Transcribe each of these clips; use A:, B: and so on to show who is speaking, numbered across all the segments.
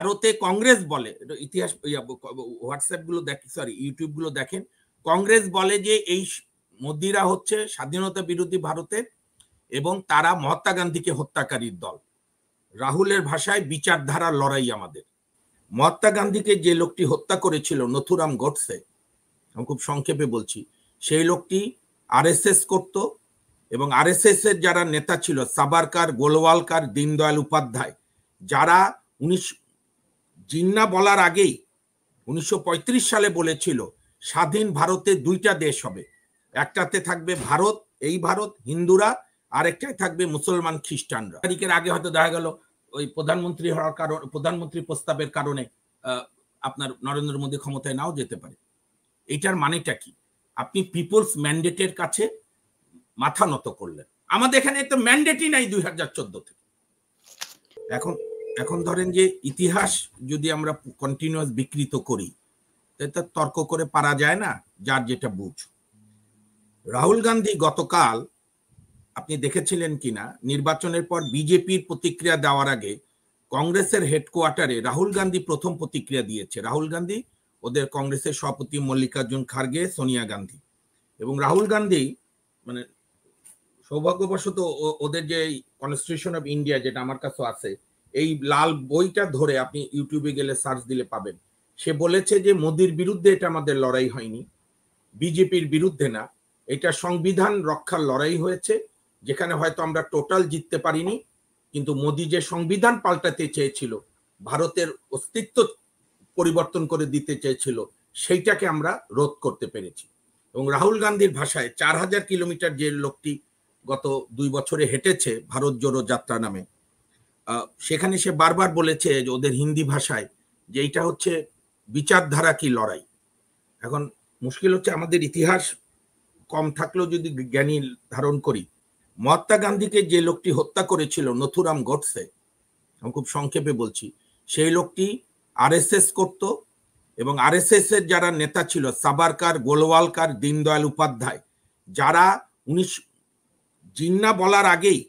A: ভারতে কংগ্রেস বলে, ইতিহাস হোয়াটসঅ্যাপ গুলো দেখেন, সরি ইউটিউব গুলো দেখেন, কংগ্রেস বলে যে এই মোদিরা হচ্ছে স্বাধীনতা বিরোধী ভারতের এবং তারা মহাত্মা গান্ধীকে হত্যাকারীর দল। রাহুলের ভাষায় বিচারধারার লড়াই আমাদের। মহাত্মা গান্ধীকে যে লোকটি হত্যা করেছিল নথুরাম গডসে, আমি খুব সংক্ষেপে বলছি, সেই লোকটি আরএসএস করত এবং আরএসএস এর যারা নেতা ছিল সাবারকার, গোলওয়ালকার, দীনদয়াল উপাধ্যায়, যারা জিন্না বলার আগেই 1935 সালে বলেছিল স্বাধীন ভারতে দুইটা দেশ হবে, একটাতে থাকবে ভারত, এই ভারত হিন্দুরা, আরেকটায় থাকবে মুসলমান খ্রিস্টানরা। তারিখের আগে হয়তো দেখা গেল ওই প্রধানমন্ত্রী হওয়ার কারণে, প্রধানমন্ত্রী প্রস্তাবের কারণে আপনার নরেন্দ্র মোদী ক্ষমতায় নাও যেতে পারে। এটার মানেটা কি? আপনি পিপলস ম্যান্ডেটের কাছে মাথা নত করলেন। আমাদের এখানে তো ম্যান্ডেটই নাই 2014 থেকে। এখন ধরেন যে ইতিহাস যদি আমরা কন্টিনিউয়াস বিকৃত করি, তাতে তর্ক করে পারা যায় না, যার যেটা বুঝ। রাহুল গান্ধী গতকাল, আপনি দেখেছিলেন কিনা, নির্বাচনের পর বিজেপির প্রতিক্রিয়া দেওয়ার আগে কংগ্রেসের হেডকোয়ার্টারে রাহুল গান্ধী প্রথম প্রতিক্রিয়া দিয়েছে। রাহুল গান্ধী, ওদের কংগ্রেসের সভাপতি মল্লিকার্জুন খার্গে, সোনিয়া গান্ধী, এবং রাহুল গান্ধী মানে সৌভাগ্যবশত ওদের যে কনস্টিটিউশন অফ ইন্ডিয়া, যেটা আমার কাছে আছে, এই লাল বইটা ধরে আপনি ইউটিউবে গেলে সার্চ দিলে পাবেন। সে বলেছে যে মোদির বিরুদ্ধে এটা আমাদের লড়াই হয়নি, বিজেপির বিরুদ্ধে না, এটা সংবিধান রক্ষার লড়াই হয়েছে, যেখানে হয়তো আমরা টোটাল জিততে পারিনি, কিন্তু মোদি যে সংবিধান পাল্টাতে চেয়েছিল, ভারতের অস্তিত্ব পরিবর্তন করে দিতে চেয়েছিল, সেইটাকে আমরা রোধ করতে পেরেছি। এবং রাহুল গান্ধীর ভাষায় 4000 কিলোমিটার যে লোকটি গত 2 বছরে হেঁটেছে ভারত জোড়ো যাত্রা নামে, সেখানে সে বারবার বলেছে যে ওদের হিন্দি ভাষায় যে এইটা হচ্ছে বিচারধারা কি লড়াই। এখন মুশকিল হচ্ছে আমাদের ইতিহাস কম থাকলেও যদি জ্ঞানী ধারণ করি, মহাত্মা গান্ধীকে যে লোকটি হত্যা করেছিল নথুরাম গডসে, আমি খুব সংক্ষেপে বলছি, সেই লোকটি আরএসএস করত এবং আরএসএস এর যারা নেতা ছিল সাবারকার, গোলওয়ালকার, দীনদয়াল উপাধ্যায়, যারা জিন্না বলার আগেই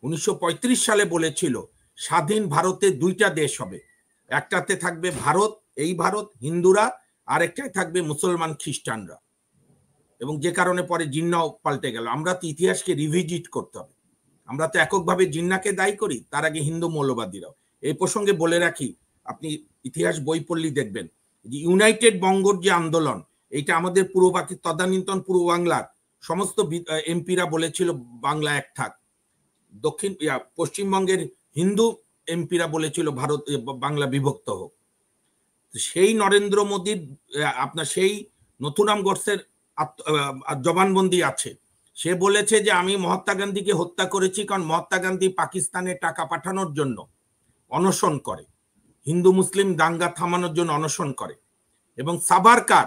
A: 1935 সালে বলেছিল স্বাধীন ভারতে দুইটা দেশ হবে, একটাতে থাকবে ভারত, এই ভারত হিন্দুরা, আরেকটায় থাকবে মুসলমান খ্রিস্টানরা, এবং যে কারণে পরে জিন্নাও পাল্টে গেল। আমরা তো ইতিহাসকে রিভিজিট করতে হবে। আমরা তো এককভাবে জিন্নাকে দায়ী করি, তার আগে হিন্দু মৌলবাদীরাও। এই প্রসঙ্গে বলে রাখি, আপনি ইতিহাস বই পড়লেই দেখবেন যে ইউনাইটেড বঙ্গর যে আন্দোলন, এইটা আমাদের তদানীন্তন পূর্ব বাংলার সমস্ত এমপিরা বলেছিল বাংলা এক থাক, পশ্চিমবঙ্গের হিন্দু এমপিরা বলেছিল ভারত বাংলা বিভক্ত হোক। সেই নরেন্দ্র মোদীর আপনার সেই নথুরাম গডসের জবানবন্দি আছে। সে বলেছে যে আমি মহাত্মা গান্ধীকে হত্যা করেছি কারণ মহাত্মা গান্ধী পাকিস্তানে টাকা পাঠানোর জন্য অনশন করে, হিন্দু মুসলিম দাঙ্গা থামানোর জন্য অনশন করে। এবং সাবারকার,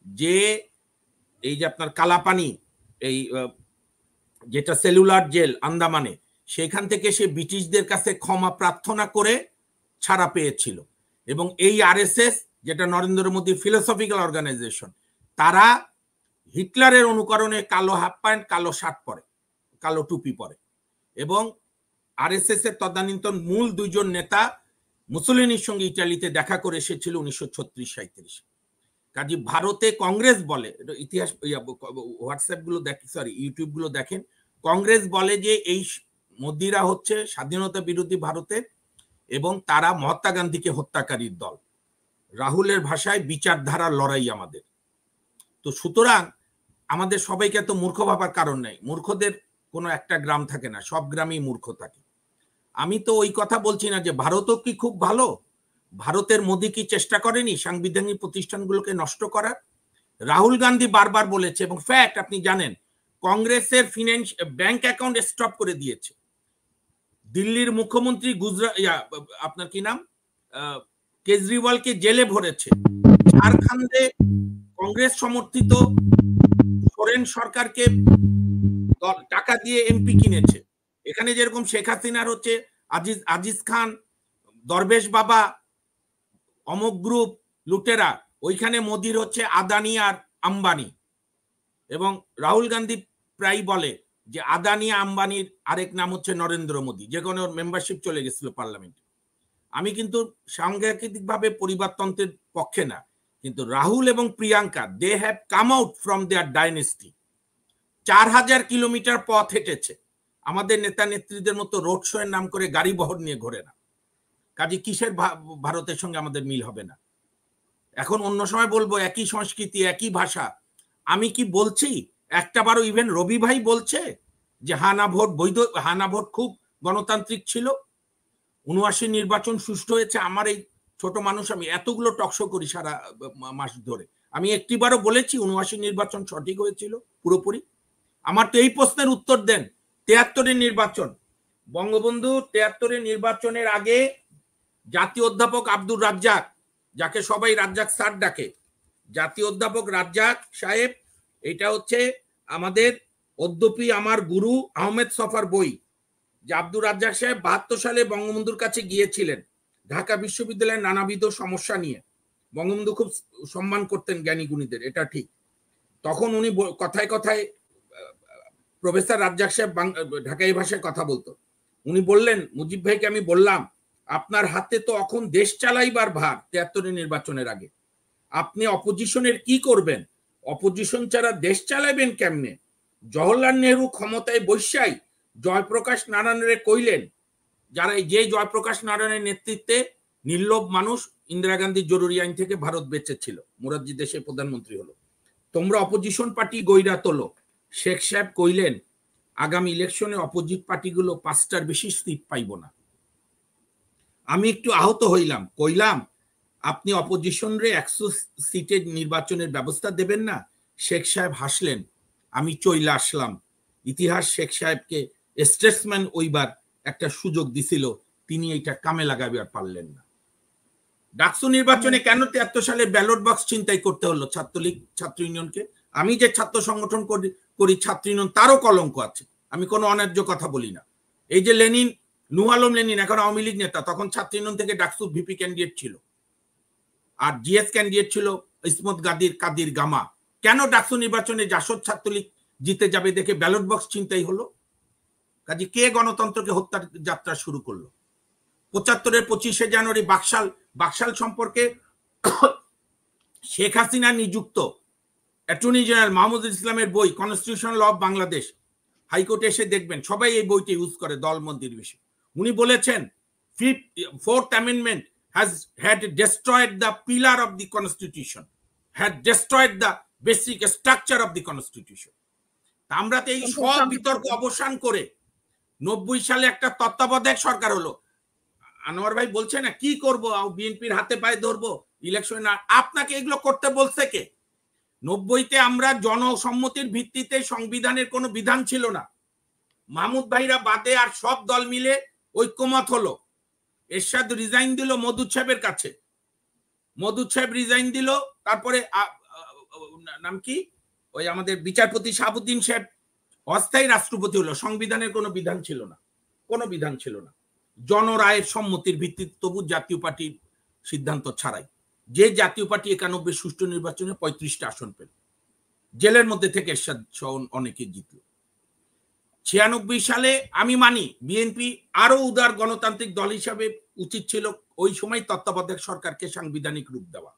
A: যে এই যে আপনার কালাপানি, এই যেটা সেলুলার জেল আন্দামানে, সেখান থেকে সে ব্রিটিশদের কাছে ক্ষমা প্রার্থনা করে ছাড়া পেয়েছিল। এবং এই আরএসএস, যেটা নরেন্দ্র মোদী ফিলোসফিক্যাল অর্গানাইজেশন, তারা হিটলারের অনুকরণে কালো হাফ প্যান্ট, কালো শার্ট পরে, কালো টুপি পরে। এবং আরএসএস এর তদানীন্তন মূল 2 জন নেতা মুসোলিনির সঙ্গে ইটালিতে দেখা করে এসেছিল 1936-37। কাজে ভারতে কংগ্রেস বলে, ইতিহাস হোয়াটসঅ্যাপ গুলো দেখেন, সরি ইউটিউব গুলো দেখেন, কংগ্রেস বলে যে এই মোদিরা হচ্ছে স্বাধীনতা বিরোধী ভারতের এবং তারা মহাত্মা গান্ধীকে হত্যাকারীর দল। রাহুলের ভাষায় বিচারধারার লড়াই আমাদের। তো সুতরাং আমাদের সবাইকে এত মূর্খ ভাবার কারণ নেই। মূর্খদের কোনো একটা গ্রাম থাকে না, সব গ্রামেই মূর্খ থাকে। আমি তো ওই কথা বলছি না যে ভারতও কি খুব ভালো, ভারতের মোদী কি চেষ্টা করেনি সাংবিধানিক প্রতিষ্ঠানগুলোকে নষ্ট করার? রাহুল গান্ধী বারবার বলেছে, এবং ফ্যাক্ট আপনি জানেন, কংগ্রেসের ব্যাংক অ্যাকাউন্ট স্টপ করে দিয়েছে। দিল্লির মুখ্যমন্ত্রী আপনার কি নাম, কেজরিওয়ালকে জেলে ভরেছে। ঝাড়খণ্ডে কংগ্রেস সমর্থিত সোরেন সরকারকে টাকা দিয়ে এমপি কিনেছে। এখানে যেরকম শেখ হাসিনার হচ্ছে আজিজ খান, দরবেশ বাবা, অমক গ্রুপ, লুটেরা, ওইখানে মোদির হচ্ছে আদানি আর আম্বানি। এবং রাহুল গান্ধী প্রায় বলে যে আদানি আম্বানির আরেক নাম হচ্ছে নরেন্দ্র মোদী, যে কোনো মেম্বারশিপ চলে গেছিল পার্লামেন্টে। আমি কিন্তু সাংঘাতিকভাবে পরিবারতন্ত্রের পক্ষে না, কিন্তু রাহুল এবং Priyanka they have come out from their dynasty. 4000 kilometre পথ হেঁটেছে। আমাদের নেতা নেত্রীদের মতো রোড শো এর নাম করে গাড়ি বহর নিয়ে ঘোরে না। কাজে কিসের ভারতের সঙ্গে আমাদের মিল হবে না? এখন অন্য সময় বলবো একই সংস্কৃতি একই ভাষা। আমি কি বলছি একটা বারো ইভেন রবি ভাই বলছে যে হানা ভোট বৈধ, হানা ভোট খুব গণতান্ত্রিক ছিল, ৭৯ নির্বাচন সুষ্ঠু হয়েছে। আমার এই ছোট মানুষ, আমি এতগুলো টকশো করি সারা মাস ধরে, আমি একটিবারও বলেছি ৭৯ নির্বাচন সঠিক হয়েছিল পুরোপুরি? আমার তো এই প্রশ্নের উত্তর দেন। ৭৩-এর নির্বাচন, বঙ্গবন্ধু ৭৩-এর নির্বাচনের আগে জাতীয় অধ্যাপক আব্দুর রাজ্জাক, যাকে সবাই রাজ্জাক স্যার ডাকে, জাতীয় অধ্যাপক রাজ্জাক সাহেব, এটা হচ্ছে আমাদের অদ্যপি আমার গুরু আহমেদ সফার বই, যে আব্দুর রাজ্জাক সাহেব ৭২ সালে বঙ্গবন্ধুর কাছে গিয়েছিলেন ঢাকা বিশ্ববিদ্যালয়ের নানাবিধ সমস্যা নিয়ে। বঙ্গবন্ধু খুব সম্মান করতেন জ্ঞানী গুণীদের, এটা ঠিক। তখন উনি কথায় কথায় প্রফেসর রাজ্জাক সাহেব ঢাকাই ভাষায় কথা বলতো। উনি বললেন, মুজিব ভাইকে আমি বললাম, আপনার হাতে তো এখন দেশ চালাইবার ভার ৭৩-এর নির্বাচনের আগে, আপনি অপোজিশনের কি করবেন? অপোজিশন ছাড়া দেশ চালাবেন কেমনে? জওহরলাল নেহরু ক্ষমতায় বৈশাই জয়প্রকাশ নারায়ণের কইলেন, যারা যে জয়প্রকাশ নারায়ণের নেতৃত্বে নির্লোভ মানুষ ইন্দিরা গান্ধীর জরুরি আইন থেকে ভারত বেঁচেছিল, মোরারজি দেশে প্রধানমন্ত্রী হলো, তোমরা অপোজিশন পার্টি গইরা তোলো। শেখ সাহেব কইলেন, আগামী ইলেকশনে অপোজিট পার্টিগুলো ৫টার বেশি সিট পাইব না। আমি একটু আহত হইলাম, কইলাম আপনি অপোজিশন রে ১০০ সিটের নির্বাচনের ব্যবস্থা দেবেন না? শেখ সাহেব হাসলেন। আমি চইলা আসলাম। ইতিহাস শেখ সাহেবকে স্টেটসম্যান ওইবার একটা সুযোগ দিছিল, তিনি এইটা কামে লাগাবে আর পারলেন না। ডাকসু নির্বাচনে কেন ৭৩ সালে ব্যালট বক্স ছিনতাই করতে হলো ছাত্রলীগ ছাত্র ইউনিয়নকে? আমি যে ছাত্র সংগঠন করি ছাত্র ইউনিয়ন, তারও কলঙ্ক আছে, আমি কোনো অন্যায্য কথা বলি না। এই যে লেনিন, নূর আলম লেনিন এখন আওয়ামী লীগ নেতা, তখন ছাত্র ইউনিয়ন থেকে ডাকসু ভিপি ক্যান্ডিডেট ছিল, আর জিএস ক্যান্ডিডেট ছিল ইসমত কাদির গামা। কেন ডাকসু নির্বাচনে জাসদ ছাত্রলীগ জিতে যাবে দেখে ব্যালট বক্স ছিনতাই হলো? কাজে কে গণতন্ত্রকে হত্যার যাত্রা শুরু করলো? ৭৫-এর ২৫শে জানুয়ারি বাকশাল সম্পর্কে শেখ হাসিনা নিযুক্ত অ্যাটর্নি জেনারেল মাহমুদুল ইসলামের বই কনস্টিটিউশন ল অফ বাংলাদেশ, হাইকোর্টে এসে দেখবেন সবাই এই বইটি ইউজ করে দল মন্দির বিষয়। উনি বলেছেন, fourth amendment had destroyed the pillar of the constitution, had destroyed the basic structure of the constitution. আমরা তো এই সব বিতর্ক অবসান করে ৯০ সালে একটা তত্ত্বাবধায়ক সরকার হলো। আনোয়ার ভাই বলছে না কি করব, বিএনপির হাতে পায়ে ধরবো ইলেকশন, আপনাকে এগুলো করতে বলছে কে? ৯০-তে আমরা জনসম্মতির ভিত্তিতে সংবিধানের কোনো বিধান ছিল না, মাহমুদ ভাইরা বাদে আর সব দল মিলে ঐক্যমত হলো। এরশাদ রিজাইন দিল মওদুদ সাহেবের কাছে, মওদুদ সাহেব রিজাইন দিল, তারপরে নাম কি ওই আমাদের বিচারপতি শাহাবুদ্দিন সাহেব অস্থায়ী রাষ্ট্রপতি হলো। সংবিধানের কোনো বিধান ছিল না, কোনো বিধান ছিল না, জনরায়ের সম্মতির ভিত্তিতে, তবু জাতীয় পার্টির সিদ্ধান্ত ছাড়াই। যে জাতীয় পার্টি ৯১ সুষ্ঠু নির্বাচনে ৩৫টা আসন পেল, জেলের মধ্যে থেকে এরশাদ সহ অনেকে জিতল। ৯৬ সালে আমি মানি বিএনপি আরো উদার গণতান্ত্রিক দল হিসাবে উচিত ছিল ওই সময় তত্ত্বাবধায়ক সরকারকে সাংবিধানিক রূপ দেওয়া,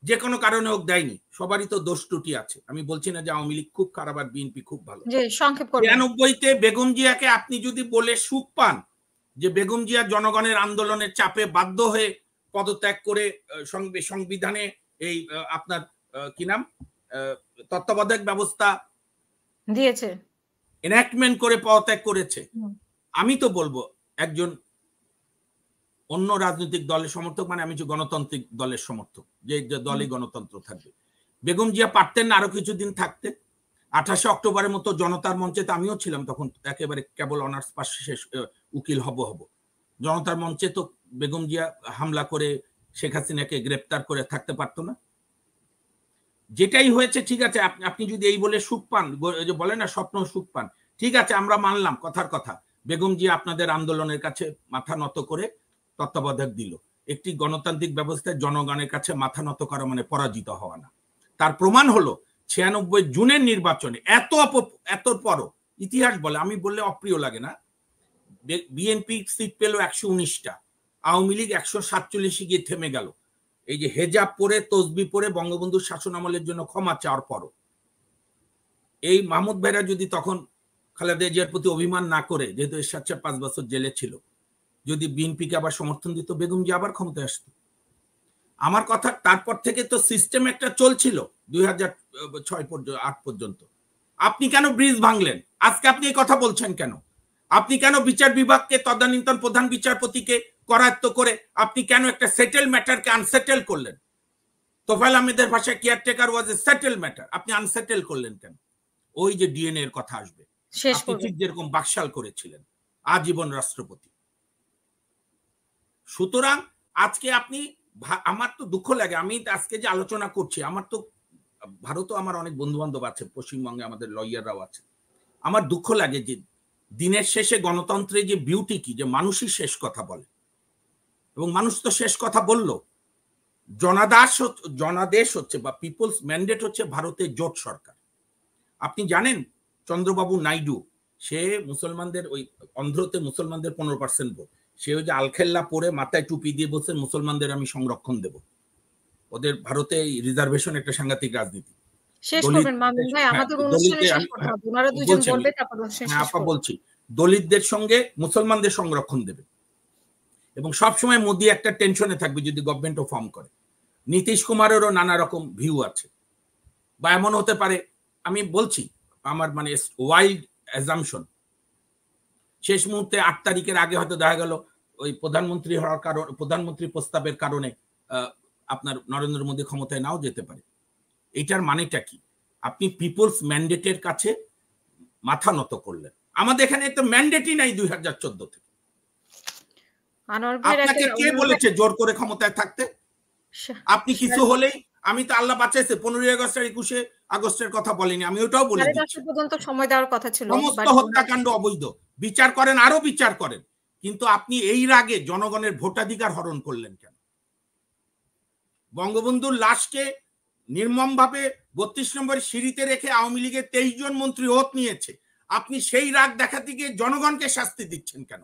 A: যে কোনো কারণে হোক দেয়নি। সবারই তো দোষ ত্রুটি আছে, আমি বলছি না যে আওয়ামী লীগ খুব খারাপ আর বিএনপি খুব ভালো। ৯৬-তে বেগম জিয়াকে আপনি যদি বলে সুখ পান যে বেগম জিয়া জনগণের আন্দোলনের চাপে বাধ্য হয়ে পদত্যাগ করে সংবিধানে এই আপনার কি নাম তত্ত্বাবধায়ক ব্যবস্থা
B: দিয়েছে,
A: এনঅ্যাক্টমেন্ট করে পদত্যাগ করেছে, আমি তো বলবো একজন অন্য রাজনৈতিক দলের সমর্থক, মানে আমি গণতান্ত্রিক দলের সমর্থক, যে দলে গণতন্ত্র থাকবে। বেগম জিয়া পারতেন না আরো কিছুদিন থাকতে। ২৮শে অক্টোবরের মতো জনতার মঞ্চে তো আমিও ছিলাম, তখন একেবারে কেবল অনার্স পাস শেষ, উকিল হব। জনতার মঞ্চে তো বেগম জিয়া হামলা করে শেখ হাসিনাকে গ্রেপ্তার করে থাকতে পারতো না। যেটাই হয়েছে ঠিক আছে, আপনি যদি এই বলে সুখ পান, বলে না স্বপ্ন সুখ পান, ঠিক আছে আমরা মানলাম কথার কথা, বেগম জিয়া আপনাদের আন্দোলনের কাছে মাথা নত করে তত্ত্বাবধায়ক দিল। একটি গণতান্ত্রিক ব্যবস্থায় জনগণের কাছে মাথা নত করা মানে পরাজিত হওয়া না। তার প্রমাণ হলো ৯৬ জুনের নির্বাচনে এত পরও ইতিহাস বলে, আমি বললে অপ্রিয় লাগে না, বিএনপি সিট পেল ১১৯টা, আওয়ামী লীগ 147 গিয়ে থেমে গেল। এই যে হেজাব পরে তসবি পরে বঙ্গবন্ধুর শাসন আমলের জন্য ক্ষমা চাওয়ার পরও এই মাহমুদ ভাইরা যদি তখন খালেদা জিয়ার প্রতি অভিমান না করে, যেহেতু এরশাদ সাহেব 5 বছর জেলে ছিল, যদি বিএনপিকে আবার সমর্থন দিত, বেগম জিয়া আবার ক্ষমতায় আসতো। আমার কথা, তারপর থেকে তো সিস্টেম একটা চলছিল 2006-8 পর্যন্ত। আপনি কেন ব্রিজ ভাঙলেন? আজকে আপনি এই কথা বলছেন কেন? আপনি কেন বিচার বিভাগকে, তদানীন্তন প্রধান বিচারপতিকে করায়ত্ত করে আপনি কেন একটা সেটেল ম্যাটারকে আনসেটেল করলেন? তোফায়েল আহমেদের ভাষায় কেয়ারটেকার ওয়াজ এ সেটেল ম্যাটার, আপনি আনসেটেল করলেন কেন? ওই যে ডিএনএ এর কথা আসবে, আপনি ঠিক যেরকম বাকশাল করেছিলেন আজীবন রাষ্ট্রপতি। সুতরাং আজকে আপনি, আমার তো দুঃখ লাগে, আমি আজকে যে আলোচনা করছি, আমার তো ভারতও আমার অনেক বন্ধু বান্ধব আছে, পশ্চিমবঙ্গে আমাদের লয়াররাও আছে। আমার দুঃখ লাগে যে দিনের শেষে গণতন্ত্রের যে বিউটি কি, যে মানুষই শেষ কথা বলে, এবং মানুষ তো শেষ কথা বলল। জনাদেশ হচ্ছে বা পিপলস ম্যান্ডেট হচ্ছে ভারতের জোট সরকার। আপনি জানেন চন্দ্রবাবু নাইডু, সে মুসলমানদের, ওই অন্ধ্রতে মুসলমানদের 15% ভোট, সে ওই যে আলখেল্লা পরে মাথায় টুপি দিয়ে বলছে মুসলমানদের আমি সংরক্ষণ দেব। ওদের ভারতে রিজার্ভেশন একটা সাংঘাতিক রাজনীতি।
B: শেষ করবেন মামুন ভাই, আমাদের অনুষ্ঠানে শেষ করতে হবে, ওনারা দুজন বলবে তারপর শেষ করব।
A: বলছি, দলিতদের সঙ্গে মুসলমানদের সংরক্ষণ দেবে, এবং সবসময় মোদি একটা টেনশনে থাকবে যদি গভর্নমেন্টও ফর্ম করে। নীতিশ কুমারেরও নানা রকম ভিউ আছে, বা এমন হতে পারে, আমি বলছি আমার মানে ওয়াইল্ড অ্যাজাম্পশন, শেষ মুহূর্তে 8 তারিখের আগে হয়তো দেখা গেল ওই প্রধানমন্ত্রী হওয়ার কারণে, প্রধানমন্ত্রী প্রস্তাবের কারণে আপনার নরেন্দ্র মোদী ক্ষমতায় নাও যেতে পারে। এটার মানেটা কি? আপনি পিপলস ম্যান্ডেটের কাছে মাথা নত করলেন। আমাদের এখানে তো ম্যান্ডেটই নাই 2014 থেকে। আপনাকে কে বলেছে জোর করে ক্ষমতায় থাকতে? আপনি কিছু হলেই, আমি তো আল্লাহ বাঁচাইছে 15 আগস্ট আর 21 আগস্টের কথা বলিনি, আমি ওটাও বলে দিচ্ছি,
B: পর্যন্ত সময় দেওয়ার কথা ছিল।
A: সমস্ত হত্যাকাণ্ড অবৈধ, বিচার করেন, আরো বিচার করেন, কিন্তু আপনি এই রাগে জনগণের ভোটাধিকার হরণ করলেন কেন? বঙ্গবন্ধুর লাশকে নির্মমভাবে 32 নম্বর সিঁড়িতে রেখে আওয়ামী লীগের 23 জন মন্ত্রী ওত নিয়েছে, আপনি সেই রাগ দেখাতে গিয়ে জনগণকে শাস্তি দিচ্ছেন কেন?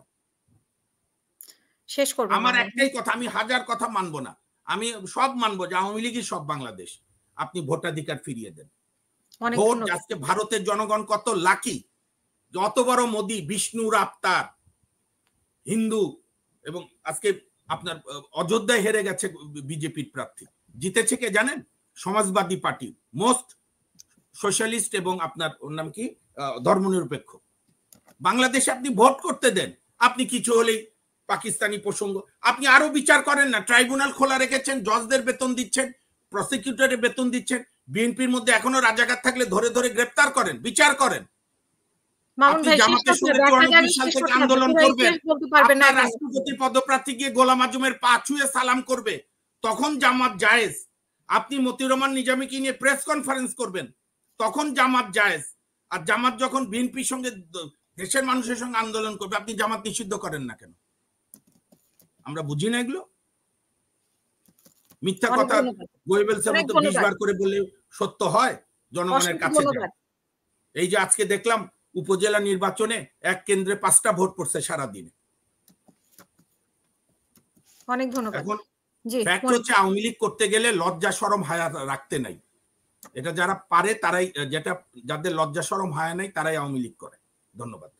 B: শেষ করব।
A: আমার একটাই কথা, আমি হাজার কথা মানবো না, আমি সব মানবো যে আওয়ামী লীগই সব বাংলাদেশ, আপনি ভোটাধিকার ফিরিয়ে দেন। ভোট, আজকে ভারতের জনগণ কত লাকি, যত বড় মোদি, বিষ্ণুর আবতার, হিন্দু, এবং আজকে আপনার অযোধ্যায় হেরে গেছে বিজেপির প্রার্থী, জিতেছে কে জানেন? সমাজবাদী পার্টি, মোস্ট সোশ্যালিস্ট, এবং আপনার ওর নাম কি, ধর্মনিরপেক্ষ। বাংলাদেশে আপনি ভোট করতে দেন, আপনি কিছু হলেই পাকিস্তানি প্রসঙ্গ, আপনি আরো বিচার করেন না, ট্রাইব্যুনাল খোলা রেখেছেন, জজদের বেতন দিচ্ছেন, প্রসিকিউটরের বেতন দিচ্ছেন, বিএনপির মধ্যে এখনো রাজাকার থাকলে ধরে ধরে গ্রেফতার করেন, বিচার করেন। আপনি জামাতের সঙ্গে 94 সাল থেকে আন্দোলন করবেন, আপনার রাষ্ট্রপতি পদপ্রার্থী গিয়ে গোলাম আজমের পা ছুঁয়ে সালাম করবে, তখন জামাত জায়েজ। আপনি মতিউর রহমান নিজামীকে নিয়ে প্রেস কনফারেন্স করবেন, তখন জামাত জায়েজ। আর জামাত যখন বিএনপির সঙ্গে, দেশের মানুষের সঙ্গে আন্দোলন করবে, আপনি জামাত নিষিদ্ধ করেন না কেন? আমরা বুঝি না এগুলো। মিথ্যা কথা গোয়েবেলসের মতো 20 বার করে বললে সত্য হয় জনগণের কাছে। এই যে আজকে দেখলাম উপজেলা নির্বাচনে এক কেন্দ্রে 5টা ভোট পড়ছে সারা দিনে।
B: অনেক ধন্যবাদ।
A: এখন ফ্যাক্ট হচ্ছে আওয়ামী লীগ করতে গেলে লজ্জা শরম হায়া রাখতে নাই, এটা যারা পারে তারাই, যেটা যাদের লজ্জা শরম হায়া নাই তারাই আওয়ামী লীগ করে। ধন্যবাদ।